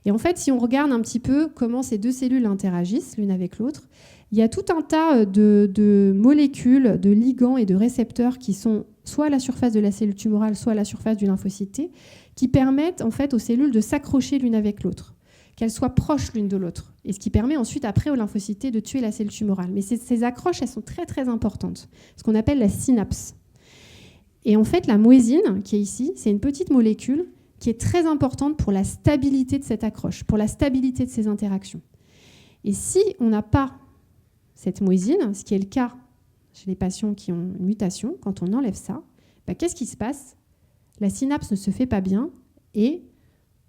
Et en fait, si on regarde un petit peu comment ces deux cellules interagissent l'une avec l'autre, il y a tout un tas de molécules, de ligands et de récepteurs qui sont soit à la surface de la cellule tumorale, soit à la surface du lymphocyte T, qui permettent en fait aux cellules de s'accrocher l'une avec l'autre. qu'elles soient proches l'une de l'autre. Et ce qui permet ensuite, après, aux lymphocytes T de tuer la cellule tumorale. Mais ces accroches, elles sont très, très importantes. Ce qu'on appelle la synapse. Et en fait, la moésine, qui est ici, c'est une petite molécule qui est très importante pour la stabilité de cette accroche, pour la stabilité de ces interactions. Et si on n'a pas cette moésine, ce qui est le cas chez les patients qui ont une mutation, quand on enlève ça, qu'est-ce qui se passe? La synapse ne se fait pas bien et,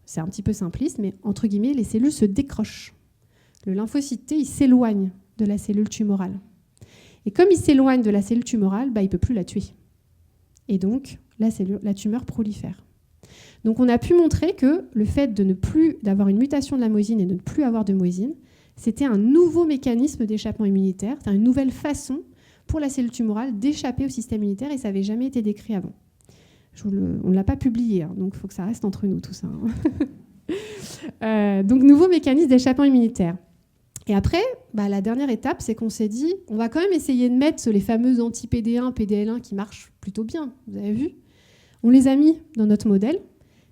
c'est un petit peu simpliste, mais entre guillemets, les cellules se décrochent. Le lymphocyte T, il s'éloigne de la cellule tumorale. Et comme il s'éloigne de la cellule tumorale, il ne peut plus la tuer. Et donc, la tumeur prolifère. Donc, on a pu montrer que le fait de ne plus d'avoir une mutation de la moésine et de ne plus avoir de moésine, c'était un nouveau mécanisme d'échappement immunitaire, c'est une nouvelle façon pour la cellule tumorale d'échapper au système immunitaire et ça n'avait jamais été décrit avant. On ne l'a pas publié, donc il faut que ça reste entre nous tout ça. Donc, nouveau mécanisme d'échappement immunitaire. Et après, la dernière étape, c'est qu'on s'est dit, on va quand même essayer de mettre les fameux anti-PD1, PDL1 qui marchent plutôt bien, vous avez vu. On les a mis dans notre modèle,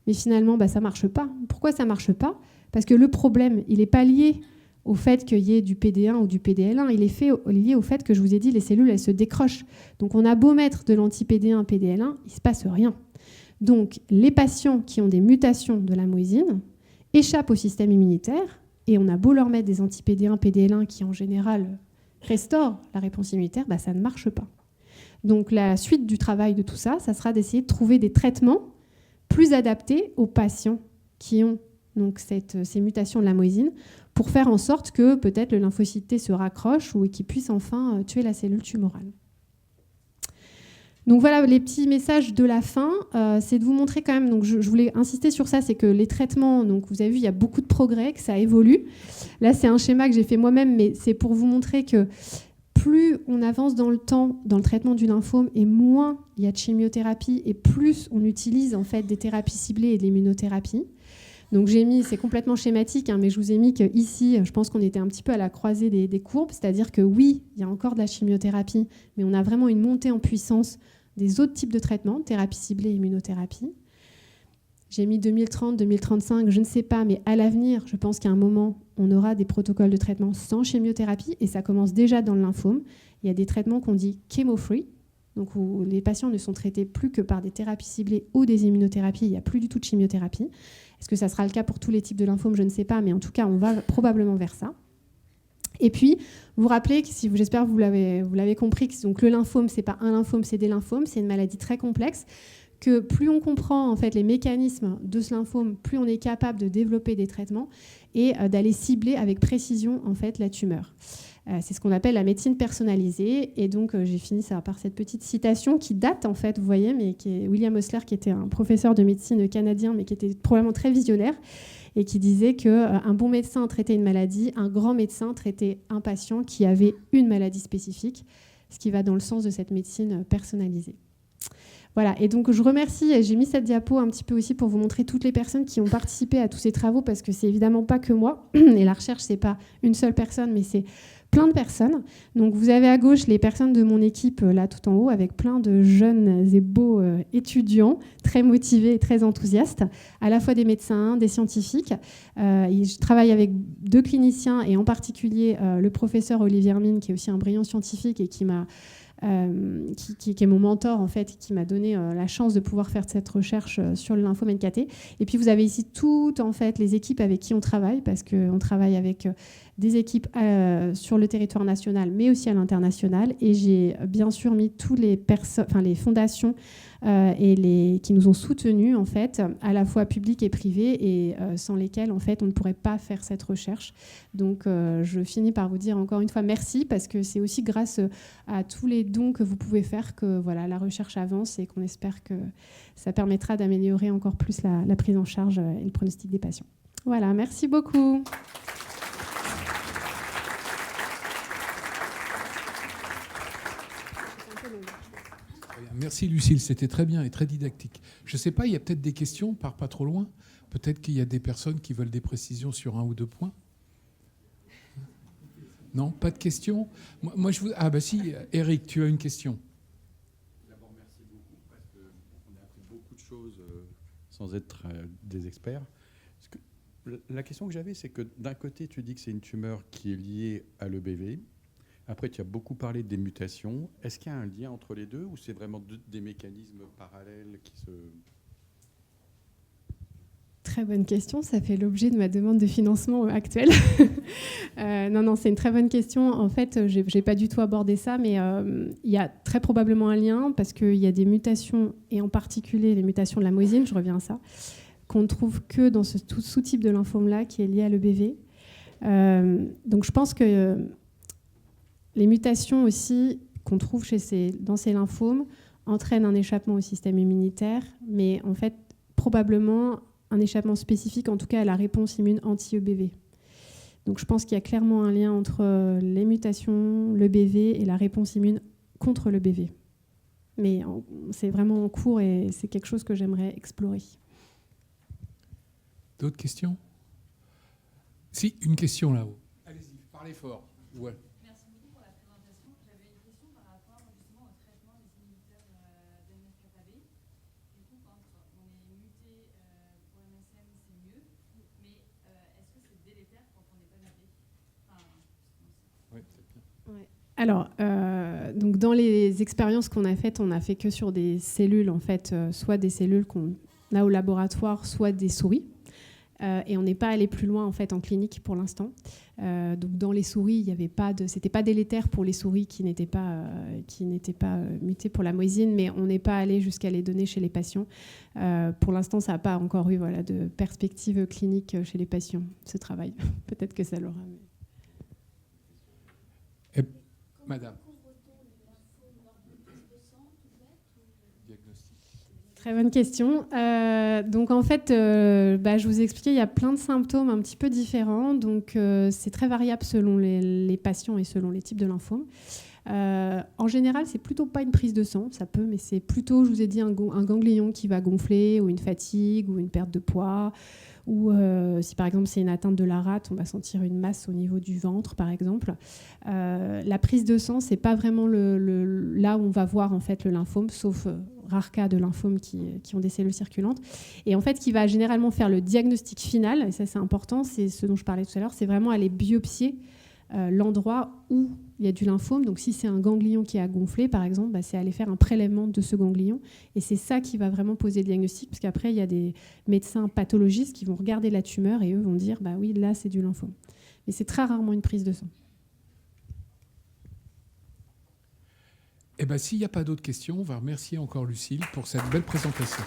mais finalement, ça ne marche pas. Pourquoi ça ne marche pas? Parce que le problème, il n'est pas lié au fait qu'il y ait du PD1 ou du PDL1, il est lié au fait que je vous ai dit, les cellules, elles se décrochent. Donc, on a beau mettre de l'anti-PD1, PDL1, il ne se passe rien. Donc, les patients qui ont des mutations de la moésine échappent au système immunitaire, et on a beau leur mettre des anti-PD1, PDL1 qui, en général, restaurent la réponse immunitaire, ça ne marche pas. Donc, la suite du travail de tout ça, ça sera d'essayer de trouver des traitements plus adaptés aux patients qui ont donc ces mutations de la moésine pour faire en sorte que peut-être le lymphocyte T se raccroche ou qu'il puisse enfin tuer la cellule tumorale. Donc voilà, les petits messages de la fin, c'est de vous montrer quand même, donc je voulais insister sur ça, c'est que les traitements, donc vous avez vu, il y a beaucoup de progrès, que ça évolue. Là, c'est un schéma que j'ai fait moi-même, mais c'est pour vous montrer que plus on avance dans le temps dans le traitement du lymphome et moins il y a de chimiothérapie et plus on utilise en fait des thérapies ciblées et de l'immunothérapie. Donc j'ai mis, c'est complètement schématique, mais je vous ai mis qu'ici, je pense qu'on était un petit peu à la croisée des courbes, c'est-à-dire que oui, il y a encore de la chimiothérapie, mais on a vraiment une montée en puissance des autres types de traitements, thérapie ciblée et immunothérapie. J'ai mis 2030, 2035, je ne sais pas, mais à l'avenir, je pense qu'à un moment, on aura des protocoles de traitement sans chimiothérapie, et ça commence déjà dans le lymphome. Il y a des traitements qu'on dit chemo-free, donc où les patients ne sont traités plus que par des thérapies ciblées ou des immunothérapies, il n'y a plus du tout de chimiothérapie. Est-ce que ça sera le cas pour tous les types de lymphome? Je ne sais pas, mais en tout cas, on va probablement vers ça. Et puis, vous rappelez, j'espère que vous l'avez compris, que donc, le lymphome, ce n'est pas un lymphome, c'est des lymphomes, c'est une maladie très complexe, que plus on comprend en fait, les mécanismes de ce lymphome, plus on est capable de développer des traitements et d'aller cibler avec précision en fait, la tumeur. C'est ce qu'on appelle la médecine personnalisée. Et donc, j'ai fini ça par cette petite citation qui date, en fait, vous voyez, mais qui est William Osler, qui était un professeur de médecine canadien, mais qui était probablement très visionnaire, et qui disait qu'un bon médecin traitait une maladie, un grand médecin traitait un patient qui avait une maladie spécifique, ce qui va dans le sens de cette médecine personnalisée. Voilà, et donc je remercie, et j'ai mis cette diapo un petit peu aussi pour vous montrer toutes les personnes qui ont participé à tous ces travaux, parce que c'est évidemment pas que moi, et la recherche, c'est pas une seule personne, mais c'est plein de personnes. Donc vous avez à gauche les personnes de mon équipe, là tout en haut, avec plein de jeunes et beaux étudiants, très motivés et très enthousiastes, à la fois des médecins, des scientifiques. Je travaille avec 2 cliniciens, et en particulier le professeur Olivier Hermine, qui est aussi un brillant scientifique et qui est mon mentor en fait, qui m'a donné la chance de pouvoir faire cette recherche sur le lymphome NKT. Et puis vous avez ici toutes en fait les équipes avec qui on travaille, parce qu'on travaille avec des équipes sur le territoire national, mais aussi à l'international. Et j'ai bien sûr mis tous les fondations qui nous ont soutenus en fait, à la fois publiques et privées, et sans lesquelles en fait on ne pourrait pas faire cette recherche. Donc je finis par vous dire encore une fois merci, parce que c'est aussi grâce à tous les dons que vous pouvez faire que voilà, la recherche avance, et qu'on espère que ça permettra d'améliorer encore plus la prise en charge et le pronostic des patients. Voilà, merci beaucoup. Merci Lucille, c'était très bien et très didactique. Je ne sais pas, il y a peut-être des questions, part pas trop loin. Peut-être qu'il y a des personnes qui veulent des précisions sur 1 ou 2 points. Non, pas de questions. Moi, Ah bah si, Eric, tu as une question. D'abord, merci beaucoup, parce qu'on a appris beaucoup de choses sans être des experts. La question que j'avais, c'est que d'un côté, tu dis que c'est une tumeur qui est liée à l'EBV. Après, tu as beaucoup parlé des mutations. Est-ce qu'il y a un lien entre les deux ou c'est vraiment des mécanismes parallèles qui se... Très bonne question, ça fait l'objet de ma demande de financement actuelle. Non, c'est une très bonne question. En fait, je n'ai pas du tout abordé ça, mais il y a très probablement un lien parce qu'il y a des mutations, et en particulier les mutations de la moïsine, je reviens à ça, qu'on ne trouve que dans ce sous-type de lymphome-là qui est lié à l'EBV. Donc je pense que les mutations aussi qu'on trouve dans ces lymphomes entraînent un échappement au système immunitaire, mais en fait, probablement un échappement spécifique, en tout cas à la réponse immune anti-EBV. Donc je pense qu'il y a clairement un lien entre les mutations, l'EBV et la réponse immune contre l'EBV. Mais c'est vraiment en cours et c'est quelque chose que j'aimerais explorer. D'autres questions? Si, une question là-haut. Allez-y, parlez fort. Ouais. Merci beaucoup pour la présentation. J'avais une question par rapport justement au traitement des inhibiteurs d'NF-κB. Du coup, quand on est muté pour MSM, c'est mieux, mais est-ce que c'est délétère quand on n'est pas muté? Oui, c'est bien. Ouais. Alors, donc dans les expériences qu'on a faites, on a fait que sur des cellules, en fait, soit des cellules qu'on a au laboratoire, soit des souris. Et on n'est pas allé plus loin en fait en clinique pour l'instant. Donc dans les souris, il y avait pas c'était pas délétère pour les souris qui n'étaient pas mutées pour la moïsine, mais on n'est pas allé jusqu'à les donner chez les patients. Pour l'instant, ça n'a pas encore eu de perspective clinique chez les patients. Ce travail, peut-être que ça l'aura. Et, Madame. Très bonne question. Donc en fait, je vous ai expliqué, il y a plein de symptômes un petit peu différents. Donc c'est très variable selon les patients et selon les types de lymphomes. En général, c'est plutôt pas une prise de sang, ça peut, mais c'est plutôt, je vous ai dit, un ganglion qui va gonfler, ou une fatigue, ou une perte de poids, ou si par exemple c'est une atteinte de la rate, on va sentir une masse au niveau du ventre, par exemple. La prise de sang, c'est pas vraiment là où on va voir en fait le lymphome, sauf rares cas de lymphomes qui ont des cellules circulantes. Et en fait, qui va généralement faire le diagnostic final, et ça c'est important, c'est ce dont je parlais tout à l'heure, c'est vraiment aller biopsier l'endroit où il y a du lymphome. Donc si c'est un ganglion qui a gonflé, par exemple, c'est aller faire un prélèvement de ce ganglion. Et c'est ça qui va vraiment poser le diagnostic, parce qu'après, il y a des médecins pathologistes qui vont regarder la tumeur et eux vont dire, oui, là, c'est du lymphome. Mais c'est très rarement une prise de sang. Eh bien, s'il n'y a pas d'autres questions, on va remercier encore Lucile pour cette belle présentation.